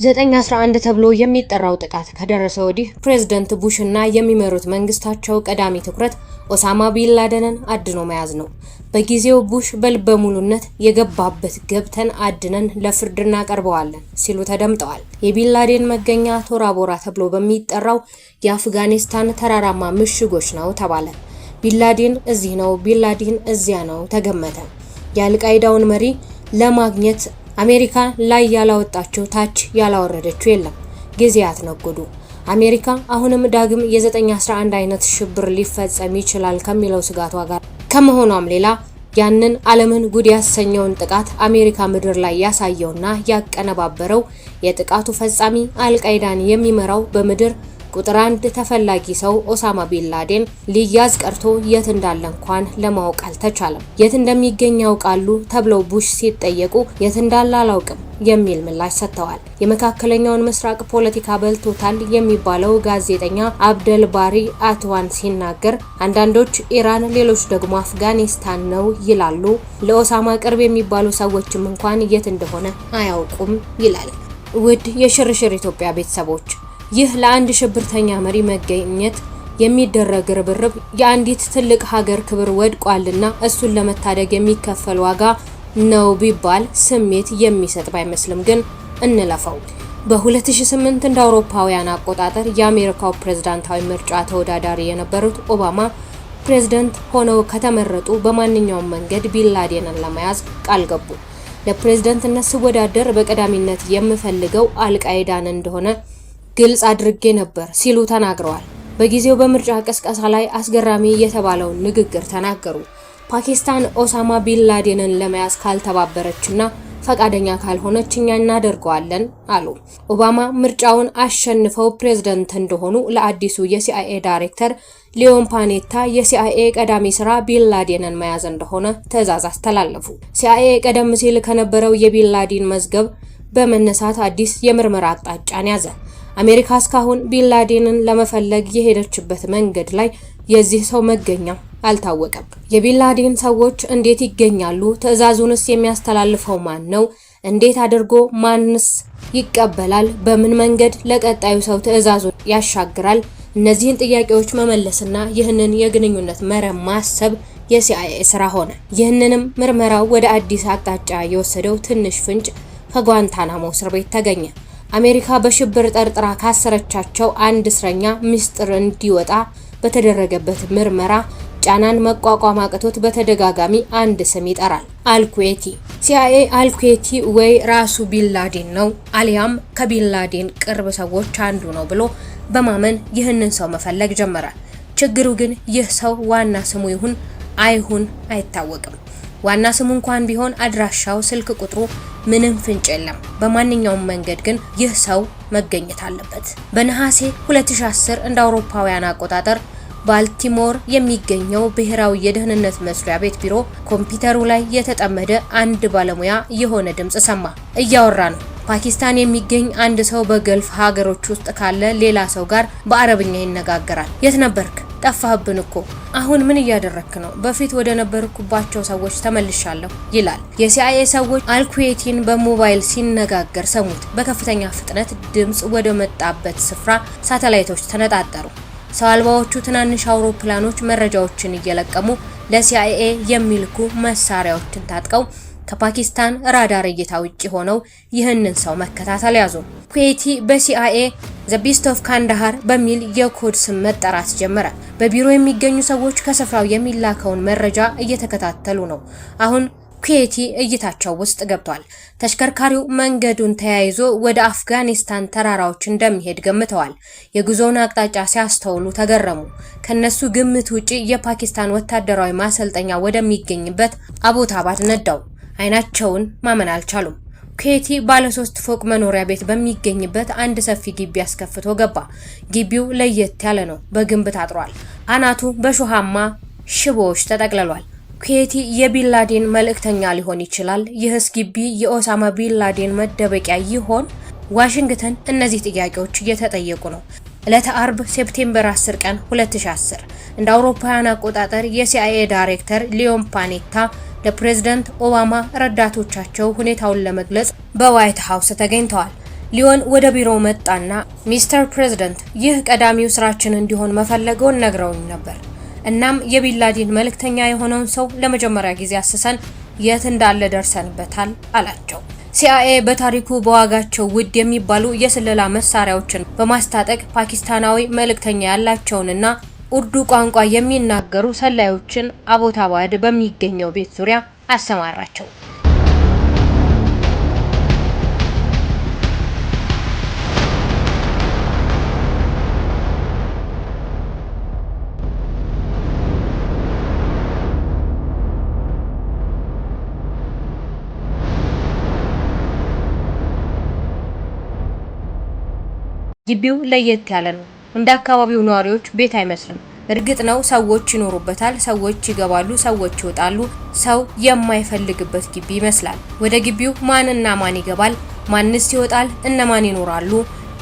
911 ተብሎ የሚጠራው ጥቃት ከደረሰ ወዲህ ፕሬዝዳንት ቡሽ እና የሚመሩት መንግስታቸው ቀዳሚ ትኩረት ኦሳማ ቢንላደንን አድኖ መያዝ ነው። በጊዜው ቡሽ በልበ ሙሉነት የገባበት ገብተን አድነን ለፍርድ እናቀርበዋለን ሲሉ ተደምጠዋል። የቢንላደን መገኛ ቶራ ቦራ ተብሎ በሚጠራው የአፍጋኒስታን ተራራማ ምሽጎች ነው ተባለ። ቢንላደን እዚህ ነው፣ ቢንላደን እዚያ ነው ተገመተ። የአልቃይዳውን መሪ ለማግኘት አሜሪካ ላይ ያላወጣቸው ታች ያላወረደችው የለም። ጊዜያት ነጎዱ። አሜሪካ አሁንም ዳግም የ911 አይነት ሽብር ሊፈጸም ይችላል ከሚለው ስጋቷ ጋር ከመሆኗም ሌላ ያንን ዓለምን ጉድ ያሰኘውን ጥቃት አሜሪካ ምድር ላይ ያሳየውና ያቀነባበረው የጥቃቱ ፈጻሚ አልቃይዳን የሚመራው በምድር ቁጥር 1 ተፈላጊ ሰው ኦሳማ ቢንላደን ሊያዝ ቀርቶ የት እንዳለ እንኳን ለማወቅ አልተቻለም። የት እንደሚገኝ ያውቃሉ ተብለው ቡሽ ሲጠየቁ የት እንዳለ አላውቅም የሚል ምላሽ ሰጥተዋል። የመካከለኛውን ምስራቅ ፖለቲካ በልቶታል የሚባለው ጋዜጠኛ አብደል ባሪ አትዋን ሲናገር አንዳንዶች ኢራን፣ ሌሎች ደግሞ አፍጋኒስታን ነው ይላሉ። ለኦሳማ ቅርብ የሚባሉ ሰዎችም እንኳን የት እንደሆነ አያውቁም ይላል። ውድ የሽርሽር ኢትዮጵያ ቤተሰቦች ይህ ለአንድ ሽብርተኛ መሪ መገኘት የሚደረግ ርብርብ የአንዲት ትልቅ ሀገር ክብር ወድቋልና እሱን ለመታደግ የሚከፈል ዋጋ ነው ቢባል ስሜት የሚሰጥ ባይመስልም ግን እንለፈው። በ2008 እንደ አውሮፓውያን አቆጣጠር የአሜሪካው ፕሬዝዳንታዊ ምርጫ ተወዳዳሪ የነበሩት ኦባማ ፕሬዝዳንት ሆነው ከተመረጡ በማንኛውም መንገድ ቢንላደንን ለመያዝ ቃል ገቡ። ለፕሬዝዳንትነት ስወዳደር በቀዳሚነት የምፈልገው አልቃይዳን እንደሆነ ግልጽ አድርጌ ነበር ሲሉ ተናግረዋል። በጊዜው በምርጫ ቅስቀሳ ላይ አስገራሚ የተባለውን ንግግር ተናገሩ። ፓኪስታን ኦሳማ ቢንላደንን ለመያዝ ካልተባበረችና ፈቃደኛ ካልሆነች እኛ እናደርገዋለን አሉ። ኦባማ ምርጫውን አሸንፈው ፕሬዝዳንት እንደሆኑ ለአዲሱ የሲአይኤ ዳይሬክተር ሊዮን ፓኔታ የሲአይኤ ቀዳሚ ስራ ቢንላደንን መያዝ እንደሆነ ትዕዛዝ አስተላለፉ። ሲአይኤ ቀደም ሲል ከነበረው የቢንላደን መዝገብ በመነሳት አዲስ የምርመራ አቅጣጫን ያዘ። አሜሪካ እስካሁን ቢንላደንን ለመፈለግ የሄደችበት መንገድ ላይ የዚህ ሰው መገኛ አልታወቀም። የቢንላደን ሰዎች እንዴት ይገኛሉ? ትዕዛዙንስ የሚያስተላልፈው ማን ነው? እንዴት አድርጎ ማንስ ይቀበላል? በምን መንገድ ለቀጣዩ ሰው ትዕዛዙን ያሻግራል? እነዚህን ጥያቄዎች መመለስና ይህንን የግንኙነት መረብ ማሰብ የሲአይኤ ስራ ሆነ። ይህንንም ምርመራው ወደ አዲስ አቅጣጫ የወሰደው ትንሽ ፍንጭ ከጓንታናሞ እስር ቤት ተገኘ። አሜሪካ በሽብር ጠርጥራ ካሰረቻቸው አንድ እስረኛ ምስጢር እንዲወጣ በተደረገበት ምርመራ ጫናን መቋቋም አቅቶት በተደጋጋሚ አንድ ስም ይጠራል፣ አልኩዌቲ። ሲአይኤ አልኩዌቲ ወይ ራሱ ቢንላደን ነው አሊያም ከቢንላደን ቅርብ ሰዎች አንዱ ነው ብሎ በማመን ይህንን ሰው መፈለግ ጀመረ። ችግሩ ግን ይህ ሰው ዋና ስሙ ይሁን አይሁን አይታወቅም። ዋና ስሙ እንኳን ቢሆን አድራሻው፣ ስልክ ቁጥሩ ምንም ፍንጭ የለም። በማንኛውም መንገድ ግን ይህ ሰው መገኘት አለበት። በነሐሴ 2010 እንደ አውሮፓውያን አቆጣጠር ባልቲሞር የሚገኘው ብሔራዊ የደህንነት መስሪያ ቤት ቢሮ ኮምፒውተሩ ላይ የተጠመደ አንድ ባለሙያ የሆነ ድምጽ ሰማ። እያወራ ነው። ፓኪስታን የሚገኝ አንድ ሰው በገልፍ ሀገሮች ውስጥ ካለ ሌላ ሰው ጋር በአረብኛ ይነጋገራል። የት ነበርክ? ጠፋህብን እኮ። አሁን ምን እያደረክ ነው? በፊት ወደ ነበርኩባቸው ሰዎች ተመልሻለሁ ይላል። የሲአይኤ ሰዎች አልኩዌቲን በሞባይል ሲነጋገር ሰሙት። በከፍተኛ ፍጥነት ድምጽ ወደ መጣበት ስፍራ ሳተላይቶች ተነጣጠሩ። ሰው አልባዎቹ ትናንሽ አውሮፕላኖች መረጃዎችን እየለቀሙ ለሲአይኤ የሚልኩ መሳሪያዎችን ታጥቀው ከፓኪስታን ራዳር እይታ ውጪ ሆነው ይህንን ሰው መከታተል ያዙ። ኩዌቲ በሲአይኤ ዘ ቢስት ኦፍ ካንዳሃር በሚል የኮድ ስም መጠራት ጀመረ። በቢሮ የሚገኙ ሰዎች ከስፍራው የሚላከውን መረጃ እየተከታተሉ ነው። አሁን ኩዌቲ እይታቸው ውስጥ ገብቷል። ተሽከርካሪው መንገዱን ተያይዞ ወደ አፍጋኒስታን ተራራዎች እንደሚሄድ ገምተዋል። የጉዞውን አቅጣጫ ሲያስተውሉ ተገረሙ። ከነሱ ግምት ውጪ የፓኪስታን ወታደራዊ ማሰልጠኛ ወደሚገኝበት አቦታባድ ነዳው። አይናቸውን ማመን አልቻሉም። ኩዌቲ ባለ 3 ፎቅ መኖሪያ ቤት በሚገኝበት አንድ ሰፊ ግቢ አስከፍቶ ገባ። ግቢው ለየት ያለ ነው። በግንብ ታጥሯል። አናቱ በሾሃማ ሽቦዎች ተጠቅልሏል። ኩዌቲ የቢንላደን መልእክተኛ ሊሆን ይችላል? ይህስ ግቢ የኦሳማ ቢንላደን መደበቂያ ይሆን? ዋሽንግተን እነዚህ ጥያቄዎች እየተጠየቁ ነው። ዕለተ አርብ ሴፕቴምበር 10 ቀን 2010 እንደ አውሮፓውያን አቆጣጠር የሲአይኤ ዳይሬክተር ሊዮን ፓኔታ ለፕሬዝዳንት ኦባማ ረዳቶቻቸው ሁኔታውን ለመግለጽ በዋይት ሃውስ ተገኝተዋል። ሊዮን ወደ ቢሮው መጣና ሚስተር ፕሬዝዳንት ይህ ቀዳሚው ስራችን እንዲሆን መፈለገውን ነግረውኝ ነበር። እናም የቢንላዲን መልእክተኛ የሆነውን ሰው ለመጀመሪያ ጊዜ አስሰን የት እንዳለ ደርሰንበታል አላቸው። ሲአይኤ በታሪኩ በዋጋቸው ውድ የሚባሉ የስለላ መሳሪያዎችን በማስታጠቅ ፓኪስታናዊ መልእክተኛ ያላቸውንና ኡርዱ ቋንቋ የሚናገሩ ሰላዮችን አቦታባድ በሚገኘው ቤት ዙሪያ አሰማራቸው። ግቢው ለየት ያለ ነው። እንደ አካባቢው ነዋሪዎች ቤት አይመስልም። እርግጥ ነው ሰዎች ይኖሩበታል፣ ሰዎች ይገባሉ፣ ሰዎች ይወጣሉ። ሰው የማይፈልግበት ግቢ ይመስላል። ወደ ግቢው ማንና ማን ይገባል? ማንስ ይወጣል? እነማን ይኖራሉ?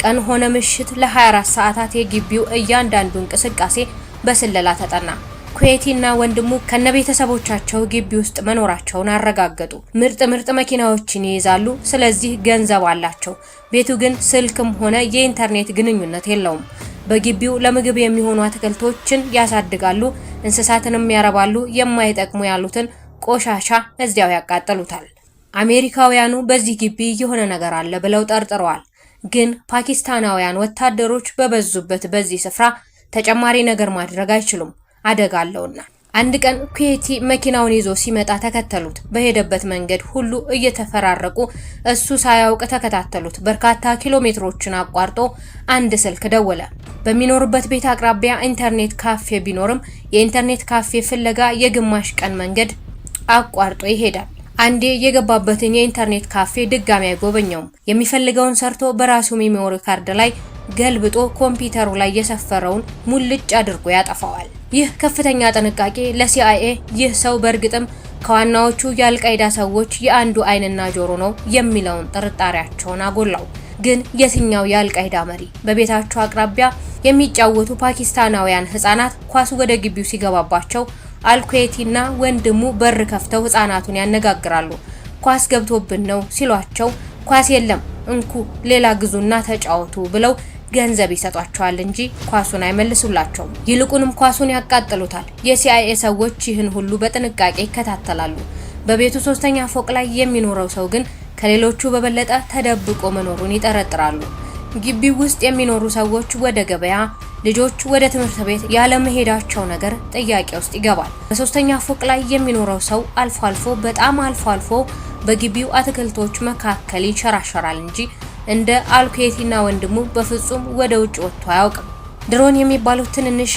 ቀን ሆነ ምሽት ለ24 ሰዓታት የግቢው እያንዳንዱ እንቅስቃሴ በስለላ ተጠና። ኩዌቲና ወንድሙ ከነቤተሰቦቻቸው ግቢ ውስጥ መኖራቸውን አረጋገጡ። ምርጥ መኪናዎችን ይይዛሉ፣ ስለዚህ ገንዘብ አላቸው። ቤቱ ግን ስልክም ሆነ የኢንተርኔት ግንኙነት የለውም። በግቢው ለምግብ የሚሆኑ አትክልቶችን ያሳድጋሉ፣ እንስሳትንም ያረባሉ። የማይጠቅሙ ያሉትን ቆሻሻ እዚያው ያቃጥሉታል። አሜሪካውያኑ በዚህ ግቢ የሆነ ነገር አለ ብለው ጠርጥረዋል። ግን ፓኪስታናውያን ወታደሮች በበዙበት በዚህ ስፍራ ተጨማሪ ነገር ማድረግ አይችሉም፣ አደጋ አለውና። አንድ ቀን ኩዌቲ መኪናውን ይዞ ሲመጣ ተከተሉት። በሄደበት መንገድ ሁሉ እየተፈራረቁ እሱ ሳያውቅ ተከታተሉት። በርካታ ኪሎ ሜትሮችን አቋርጦ አንድ ስልክ ደወለ። በሚኖርበት ቤት አቅራቢያ ኢንተርኔት ካፌ ቢኖርም የኢንተርኔት ካፌ ፍለጋ የግማሽ ቀን መንገድ አቋርጦ ይሄዳል። አንዴ የገባበትን የኢንተርኔት ካፌ ድጋሚ አይጎበኘውም። የሚፈልገውን ሰርቶ በራሱ ሜሞሪ ካርድ ላይ ገልብጦ ኮምፒውተሩ ላይ የሰፈረውን ሙልጭ አድርጎ ያጠፋዋል። ይህ ከፍተኛ ጥንቃቄ ለሲአይኤ ይህ ሰው በእርግጥም ከዋናዎቹ የአልቃይዳ ሰዎች የአንዱ አይንና ጆሮ ነው የሚለውን ጥርጣሬያቸውን አጎላው። ግን የትኛው የአልቃይዳ መሪ? በቤታቸው አቅራቢያ የሚጫወቱ ፓኪስታናውያን ህፃናት ኳስ ወደ ግቢው ሲገባባቸው አልኩዌቲና ወንድሙ በር ከፍተው ህፃናቱን ያነጋግራሉ። ኳስ ገብቶብን ነው ሲሏቸው ኳስ የለም እንኩ ሌላ ግዙና ተጫወቱ ብለው ገንዘብ ይሰጧቸዋል እንጂ ኳሱን አይመልሱላቸውም። ይልቁንም ኳሱን ያቃጥሉታል። የሲአይኤ ሰዎች ይህን ሁሉ በጥንቃቄ ይከታተላሉ። በቤቱ 3ኛ ፎቅ ላይ የሚኖረው ሰው ግን ከሌሎቹ በበለጠ ተደብቆ መኖሩን ይጠረጥራሉ። ግቢው ውስጥ የሚኖሩ ሰዎች ወደ ገበያ፣ ልጆች ወደ ትምህርት ቤት ያለመሄዳቸው ነገር ጥያቄ ውስጥ ይገባል። በ3ኛ ፎቅ ላይ የሚኖረው ሰው በጣም አልፎ አልፎ በግቢው አትክልቶች መካከል ይንሸራሸራል እንጂ እንደ አልኩዌቲና ወንድሙ በፍጹም ወደ ውጭ ወጥቶ አያውቅም። ድሮን የሚባሉት ትንንሽ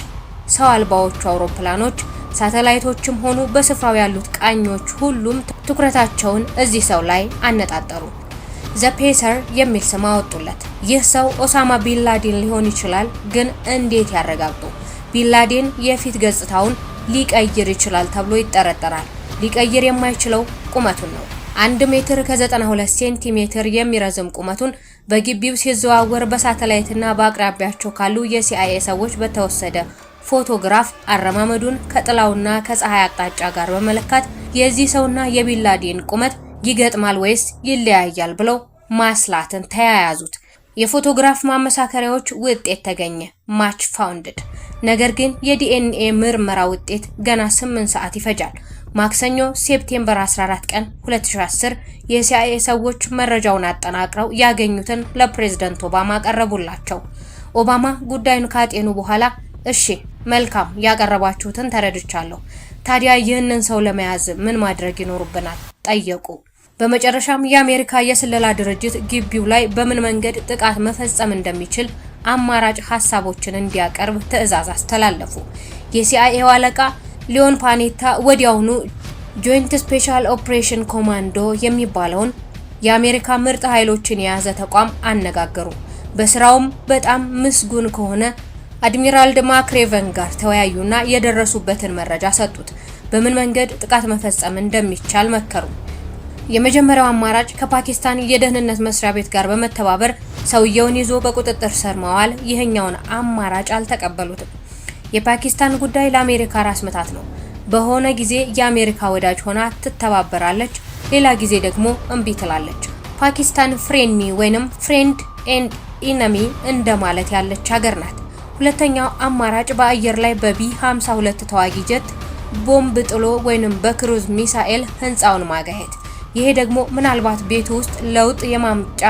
ሰው አልባዎቹ አውሮፕላኖች፣ ሳተላይቶችም ሆኑ በስፍራው ያሉት ቃኞች ሁሉም ትኩረታቸውን እዚህ ሰው ላይ አነጣጠሩ። ዘፔሰር የሚል ስም አወጡለት። ይህ ሰው ኦሳማ ቢንላዲን ሊሆን ይችላል፣ ግን እንዴት ያረጋግጡ? ቢንላዲን የፊት ገጽታውን ሊቀይር ይችላል ተብሎ ይጠረጠራል። ሊቀይር የማይችለው ቁመቱን ነው። 1 ሜትር ከ92 ሴንቲሜትር የሚረዝም ቁመቱን በግቢው ሲዘዋወር በሳተላይትና በአቅራቢያቸው ካሉ የሲአይኤ ሰዎች በተወሰደ ፎቶግራፍ አረማመዱን ከጥላውና ከፀሐይ አቅጣጫ ጋር በመለካት የዚህ ሰውና የቢንላዲን ቁመት ይገጥማል ወይስ ይለያያል ብለው ማስላትን ተያያዙት። የፎቶግራፍ ማመሳከሪያዎች ውጤት ተገኘ፣ ማች ፋውንድድ። ነገር ግን የዲኤንኤ ምርመራ ውጤት ገና 8 ሰዓት ይፈጃል። ማክሰኞ ሴፕቴምበር 14 ቀን 2010 የሲአይኤ ሰዎች መረጃውን አጠናቅረው ያገኙትን ለፕሬዝዳንት ኦባማ ቀረቡላቸው። ኦባማ ጉዳዩን ካጤኑ በኋላ እሺ መልካም፣ ያቀረባችሁትን ተረድቻለሁ። ታዲያ ይህንን ሰው ለመያዝ ምን ማድረግ ይኖርብናል? ጠየቁ። በመጨረሻም የአሜሪካ የስለላ ድርጅት ግቢው ላይ በምን መንገድ ጥቃት መፈጸም እንደሚችል አማራጭ ሐሳቦችን እንዲያቀርብ ትዕዛዝ አስተላለፉ። የሲአይኤው አለቃ ሊዮን ፓኔታ ወዲያውኑ ጆይንት ስፔሻል ኦፕሬሽን ኮማንዶ የሚባለውን የአሜሪካ ምርጥ ኃይሎችን የያዘ ተቋም አነጋገሩ። በስራውም በጣም ምስጉን ከሆነ አድሚራል ማክሬቨን ጋር ተወያዩና የደረሱበትን መረጃ ሰጡት። በምን መንገድ ጥቃት መፈጸም እንደሚቻል መከሩ። የመጀመሪያው አማራጭ ከፓኪስታን የደህንነት መስሪያ ቤት ጋር በመተባበር ሰውየውን ይዞ በቁጥጥር ስር ማዋል። ይሄኛውን አማራጭ አልተቀበሉትም። የፓኪስታን ጉዳይ ለአሜሪካ ራስ ምታት ነው። በሆነ ጊዜ የአሜሪካ ወዳጅ ሆና ትተባበራለች፣ ሌላ ጊዜ ደግሞ እምቢ ትላለች። ፓኪስታን ፍሬንድ ሚ ወይንም ፍሬንድ ኤንድ ኢነሚ እንደማለት ያለች ሀገር ናት። ሁለተኛው አማራጭ በአየር ላይ በቢ52 ተዋጊ ጀት ቦምብ ጥሎ ወይንም በክሩዝ ሚሳኤል ህንፃውን ማጋየት። ይሄ ደግሞ ምናልባት ቤቱ ውስጥ ለውጥ የማምጫ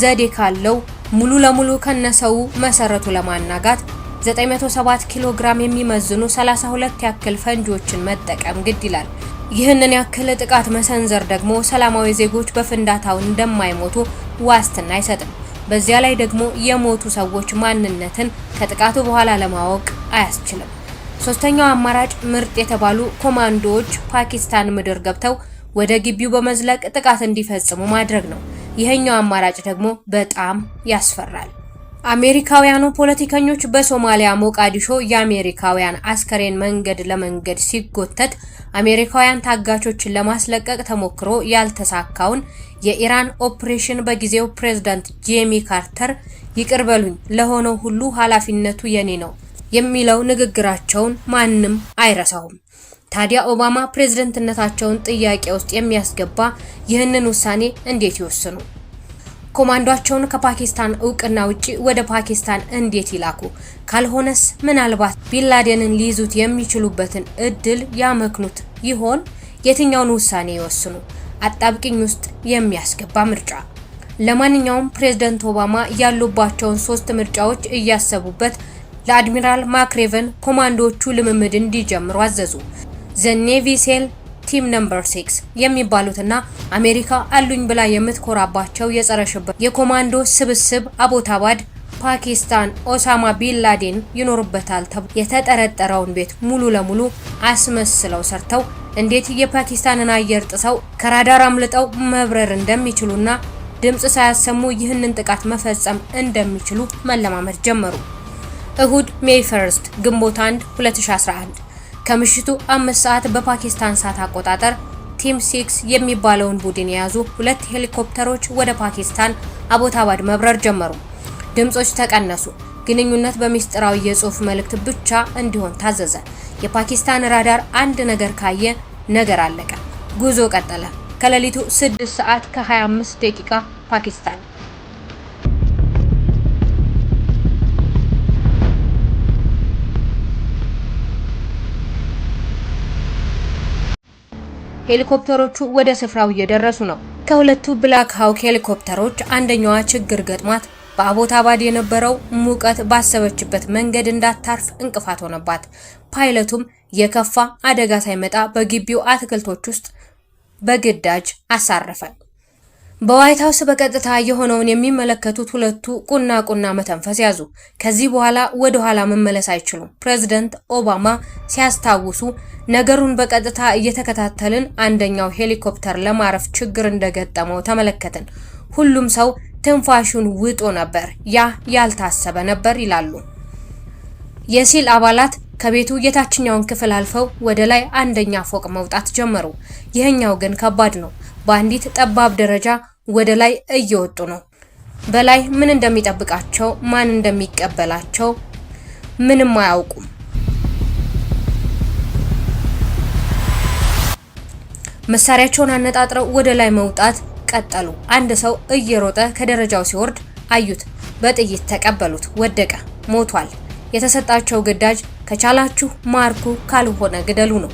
ዘዴ ካለው ሙሉ ለሙሉ ከነሰው መሰረቱ ለማናጋት 907 ኪሎ ግራም የሚመዝኑ 32 ያክል ፈንጂዎችን መጠቀም ግድ ይላል። ይህንን ያክል ጥቃት መሰንዘር ደግሞ ሰላማዊ ዜጎች በፍንዳታው እንደማይሞቱ ዋስትና አይሰጥም። በዚያ ላይ ደግሞ የሞቱ ሰዎች ማንነትን ከጥቃቱ በኋላ ለማወቅ አያስችልም። ሶስተኛው አማራጭ ምርጥ የተባሉ ኮማንዶዎች ፓኪስታን ምድር ገብተው ወደ ግቢው በመዝለቅ ጥቃት እንዲፈጽሙ ማድረግ ነው። ይሄኛው አማራጭ ደግሞ በጣም ያስፈራል። አሜሪካውያኑ ፖለቲከኞች በሶማሊያ ሞቃዲሾ የአሜሪካውያን አስከሬን መንገድ ለመንገድ ሲጎተት አሜሪካውያን ታጋቾችን ለማስለቀቅ ተሞክሮ ያልተሳካውን የኢራን ኦፕሬሽን በጊዜው ፕሬዝዳንት ጂሚ ካርተር ይቅር በሉኝ ለሆነው ሁሉ ኃላፊነቱ የኔ ነው የሚለው ንግግራቸውን ማንም አይረሳውም። ታዲያ ኦባማ ፕሬዝዳንትነታቸውን ጥያቄ ውስጥ የሚያስገባ ይህንን ውሳኔ እንዴት ይወስኑ? ኮማንዶአቸውን ከፓኪስታን እውቅና ውጪ ወደ ፓኪስታን እንዴት ይላኩ? ካልሆነስ ምናልባት ቢንላደንን ሊይዙት የሚችሉበትን እድል ያመክኑት ይሆን? የትኛውን ውሳኔ ይወስኑ? አጣብቂኝ ውስጥ የሚያስገባ ምርጫ። ለማንኛውም ፕሬዝዳንት ኦባማ ያሉባቸውን 3 ምርጫዎች እያሰቡበት ለአድሚራል ማክሬቨን ኮማንዶዎቹ ልምምድ እንዲጀምሩ አዘዙ። ዘ ኔቪ ሴል ቲም ነምበር 6 የሚባሉትና አሜሪካ አሉኝ ብላ የምትኮራባቸው የጸረ ሽብር የኮማንዶ ስብስብ አቦታባድ ፓኪስታን ኦሳማ ቢንላዴን ይኖርበታል ተብሎ የተጠረጠረውን ቤት ሙሉ ለሙሉ አስመስለው ሰርተው እንዴት የፓኪስታንን አየር ጥሰው ከራዳር አምልጠው መብረር እንደሚችሉና ድምጽ ሳያሰሙ ይህንን ጥቃት መፈጸም እንደሚችሉ መለማመድ ጀመሩ። እሁድ ሜይ 1 ግንቦት 1 2011 ከምሽቱ 5 ሰዓት በፓኪስታን ሰዓት አቆጣጠር ቲም 6 የሚባለውን ቡድን የያዙ 2 ሄሊኮፕተሮች ወደ ፓኪስታን አቦታባድ መብረር ጀመሩ። ድምጾች ተቀነሱ። ግንኙነት በሚስጥራዊ የጽሑፍ መልእክት ብቻ እንዲሆን ታዘዘ። የፓኪስታን ራዳር አንድ ነገር ካየ ነገር አለቀ። ጉዞ ቀጠለ። ከሌሊቱ 6 ሰዓት ከ25 ደቂቃ ፓኪስታን ሄሊኮፕተሮቹ ወደ ስፍራው እየደረሱ ነው። ከሁለቱ ብላክ ሃውክ ሄሊኮፕተሮች አንደኛዋ ችግር ገጥሟት በአቦታባድ የነበረው ሙቀት ባሰበችበት መንገድ እንዳታርፍ እንቅፋት ሆነባት። ፓይለቱም የከፋ አደጋ ሳይመጣ በግቢው አትክልቶች ውስጥ በግዳጅ አሳረፈ። በዋይት ሃውስ በቀጥታ የሆነውን የሚመለከቱት ሁለቱ ቁና መተንፈስ ያዙ። ከዚህ በኋላ ወደ ኋላ መመለስ አይችሉም። ፕሬዝዳንት ኦባማ ሲያስታውሱ ነገሩን በቀጥታ እየተከታተልን አንደኛው ሄሊኮፕተር ለማረፍ ችግር እንደገጠመው ተመለከትን። ሁሉም ሰው ትንፋሹን ውጦ ነበር። ያ ያልታሰበ ነበር ይላሉ። የሲል አባላት ከቤቱ የታችኛውን ክፍል አልፈው ወደ ላይ አንደኛ ፎቅ መውጣት ጀመሩ። ይህኛው ግን ከባድ ነው። በአንዲት ጠባብ ደረጃ ወደ ላይ እየወጡ ነው። በላይ ምን እንደሚጠብቃቸው፣ ማን እንደሚቀበላቸው ምንም አያውቁም። መሳሪያቸውን አነጣጥረው ወደ ላይ መውጣት ቀጠሉ። አንድ ሰው እየሮጠ ከደረጃው ሲወርድ አዩት። በጥይት ተቀበሉት። ወደቀ፣ ሞቷል። የተሰጣቸው ግዳጅ ከቻላችሁ ማርኩ፣ ካልሆነ ግደሉ ነው።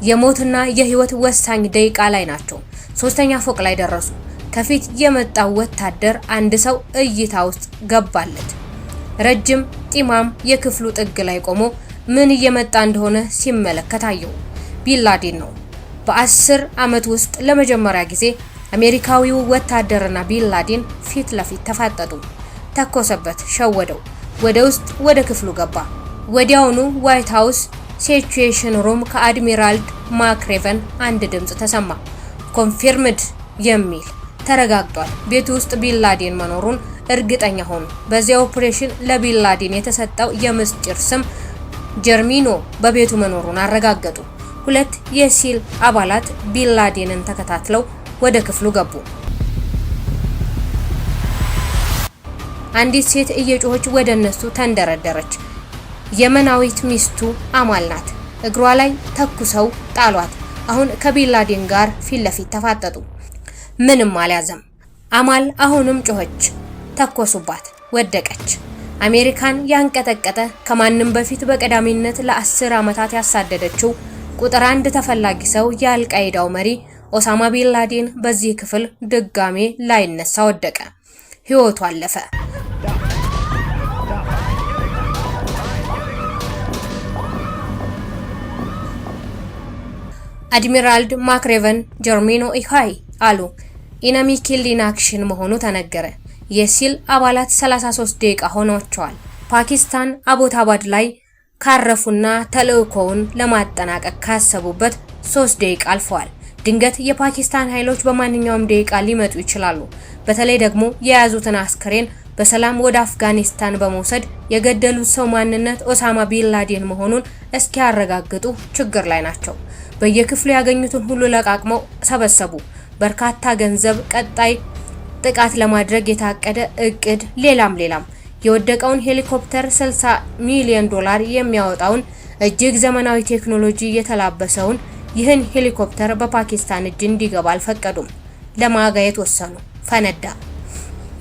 የሞትና የህይወት ወሳኝ ደቂቃ ላይ ናቸው። 3ኛ ፎቅ ላይ ደረሱ። ከፊት የመጣው ወታደር አንድ ሰው እይታ ውስጥ ገባለት። ረጅም ጢማም የክፍሉ ጥግ ላይ ቆሞ ምን እየመጣ እንደሆነ ሲመለከት አየው። ቢንላዴን ነው። በ10 ዓመት ውስጥ ለመጀመሪያ ጊዜ አሜሪካዊው ወታደርና ቢንላዴን ፊት ለፊት ተፋጠጡ። ተኮሰበት፣ ሸወደው። ወደ ውስጥ ወደ ክፍሉ ገባ። ወዲያውኑ ዋይት ሃውስ ሲቹዌሽን ሩም ከአድሚራል ማክሬቨን አንድ ድምጽ ተሰማ። ኮንፊርምድ የሚል ተረጋግጧል። ቤቱ ውስጥ ቢንላዴን መኖሩን እርግጠኛ ሆኑ። በዚያ ኦፕሬሽን ለቢንላዴን የተሰጠው የምስጢር ስም ጀርሚኖ በቤቱ መኖሩን አረጋገጡ። 2 የሲል አባላት ቢንላዴንን ተከታትለው ወደ ክፍሉ ገቡ። አንዲት ሴት እየጮኸች ወደ እነሱ ተንደረደረች። የመናዊት ሚስቱ አማል ናት። እግሯ ላይ ተኩሰው ጣሏት። አሁን ከቢንላዴን ጋር ፊት ለፊት ተፋጠጡ። ምንም አልያዘም። አማል አሁንም ጮኸች፣ ተኮሱባት፣ ወደቀች። አሜሪካን ያንቀጠቀጠ ከማንም በፊት በቀዳሚነት ለ10 ዓመታት ያሳደደችው ቁጥር 1 ተፈላጊ ሰው የአልቃይዳው መሪ ኦሳማ ቢንላዴን በዚህ ክፍል ድጋሜ ላይነሳ ወደቀ፣ ህይወቱ አለፈ። አድሚራል ማክሬቨን ጀርሜኖ ኢሃይ አሉ ኢነሚ ኪልድ ኢን አክሽን መሆኑ ተነገረ። የሲል አባላት 33 ደቂቃ ሆኗቸዋል። ፓኪስታን አቦታባድ ላይ ካረፉና ተልእኮውን ለማጠናቀቅ ካሰቡበት 3 ደቂቃ አልፈዋል። ድንገት የፓኪስታን ኃይሎች በማንኛውም ደቂቃ ሊመጡ ይችላሉ። በተለይ ደግሞ የያዙትን አስከሬን በሰላም ወደ አፍጋኒስታን በመውሰድ የገደሉት ሰው ማንነት ኦሳማ ቢንላዴን መሆኑን እስኪያረጋግጡ ችግር ላይ ናቸው። በየክፍሉ ያገኙትን ሁሉ ለቃቅመው ሰበሰቡ። በርካታ ገንዘብ፣ ቀጣይ ጥቃት ለማድረግ የታቀደ እቅድ፣ ሌላም የወደቀውን ሄሊኮፕተር $60 ሚሊዮን የሚያወጣውን እጅግ ዘመናዊ ቴክኖሎጂ የተላበሰውን ይህን ሄሊኮፕተር በፓኪስታን እጅ እንዲገባ አልፈቀዱም። ለማጋየት ወሰኑ። ፈነዳ።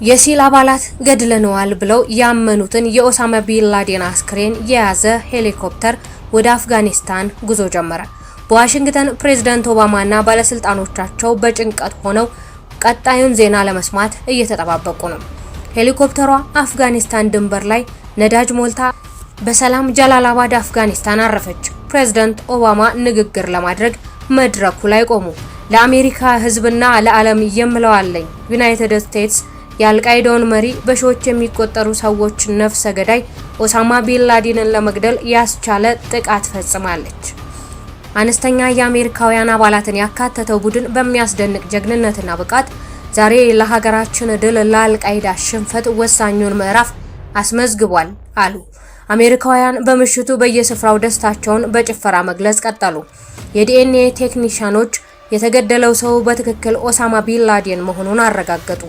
የሲል አባላት ገድለነዋል ብለው ያመኑትን የኦሳማ ቢንላዴን አስክሬን የያዘ ሄሊኮፕተር ወደ አፍጋኒስታን ጉዞ ጀመረ። በዋሽንግተን ፕሬዝዳንት ኦባማና ባለስልጣኖቻቸው በጭንቀት ሆነው ቀጣዩን ዜና ለመስማት እየተጠባበቁ ነው። ሄሊኮፕተሯ አፍጋኒስታን ድንበር ላይ ነዳጅ ሞልታ በሰላም ጃላላባድ አፍጋኒስታን አረፈች። ፕሬዝዳንት ኦባማ ንግግር ለማድረግ መድረኩ ላይ ቆሙ። ለአሜሪካ ሕዝብና ለዓለም የምለው አለኝ። ዩናይትድ ስቴትስ የአልቃይዳውን መሪ በሺዎች የሚቆጠሩ ሰዎች ነፍሰ ገዳይ ኦሳማ ቢንላዴንን ለመግደል ያስቻለ ጥቃት ፈጽማለች። አነስተኛ የአሜሪካውያን አባላትን ያካተተው ቡድን በሚያስደንቅ ጀግንነትና ብቃት ዛሬ ለሀገራችን ድል ለአልቃይዳ ሽንፈት ወሳኙን ምዕራፍ አስመዝግቧል አሉ። አሜሪካውያን በምሽቱ በየስፍራው ደስታቸውን በጭፈራ መግለጽ ቀጠሉ። የዲኤንኤ ቴክኒሻኖች የተገደለው ሰው በትክክል ኦሳማ ቢንላዴን መሆኑን አረጋገጡ።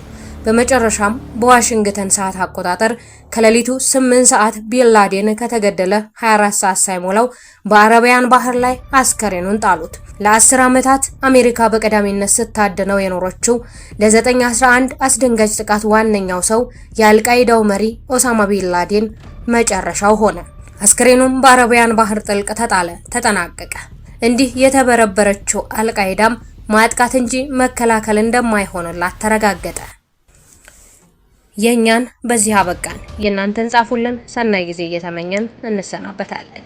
በመጨረሻም በዋሽንግተን ሰዓት አቆጣጠር ከሌሊቱ 8 ሰዓት ቢንላዴን ከተገደለ 24 ሰዓት ሳይሞላው በአረቢያን ባህር ላይ አስከሬኑን ጣሉት። ለ10 ዓመታት አሜሪካ በቀዳሚነት ስታደነው የኖረችው ለ9/11 አስደንጋጭ ጥቃት ዋነኛው ሰው የአልቃይዳው መሪ ኦሳማ ቢንላዴን መጨረሻው ሆነ። አስከሬኑም በአረቢያን ባህር ጥልቅ ተጣለ፣ ተጠናቀቀ። እንዲህ የተበረበረችው አልቃይዳም ማጥቃት እንጂ መከላከል እንደማይሆንላት ተረጋገጠ። የኛን በዚህ አበቃን። የእናንተን ጻፉልን። ሰናይ ጊዜ እየተመኘን እንሰናበታለን።